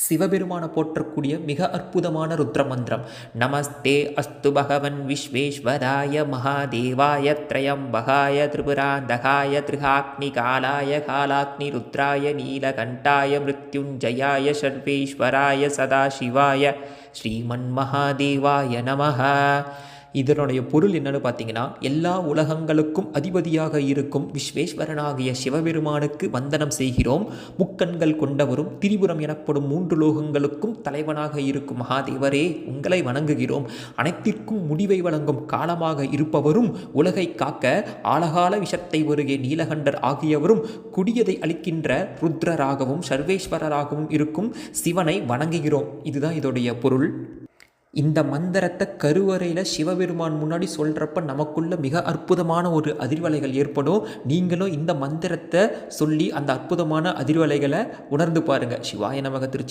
சிவபெருமான போற்றக்கூடிய மிக அற்புதமான ருத்ர மந்திரம். நமஸ்தே அஸ்து பகவன் விஸ்வேஸ்வராய மகாதேவாய த்ரயம்பகாய திரிபுராந்தகாய திரிகாக்னி காலாய காலாக்னி ருத்ராய நீலகண்டாய மிருத்யுஞ்சயாய சர்வேஸ்வராய சதாசிவாய ஸ்ரீமன் மகாதேவாய நமஹ. இதனுடைய பொருள் என்னன்னு பார்த்தீங்கன்னா, எல்லா உலகங்களுக்கும் அதிபதியாக இருக்கும் விஸ்வேஸ்வரனாகிய சிவபெருமானுக்கு வந்தனம் செய்கிறோம். முக்கண்கள் கொண்டவரும் திரிபுரம் எனப்படும் 3 லோகங்களுக்கும் தலைவனாக இருக்கும் மகாதேவரே, உங்களை வணங்குகிறோம். அனைத்திற்கும் முடிவை வழங்கும் காலமாக இருப்பவரும், உலகை காக்க ஆழகால விஷத்தை வருகே நீலகண்டர் ஆகியவரும், குடியதை அளிக்கின்ற ருத்ரராகவும் சர்வேஸ்வரராகவும் இருக்கும் சிவனை வணங்குகிறோம். இதுதான் இதோடைய பொருள். இந்த மந்திரத்தை கருவறையில் சிவபெருமான் முன்னாடி சொல்கிறப்ப நமக்குள்ள மிக அற்புதமான ஒரு அதிர்வலைகள் ஏற்படும். நீங்களும் இந்த மந்திரத்தை சொல்லி அந்த அற்புதமான அதிர்வலைகளை உணர்ந்து பாருங்கள். சிவாய நமக. திருச்சி.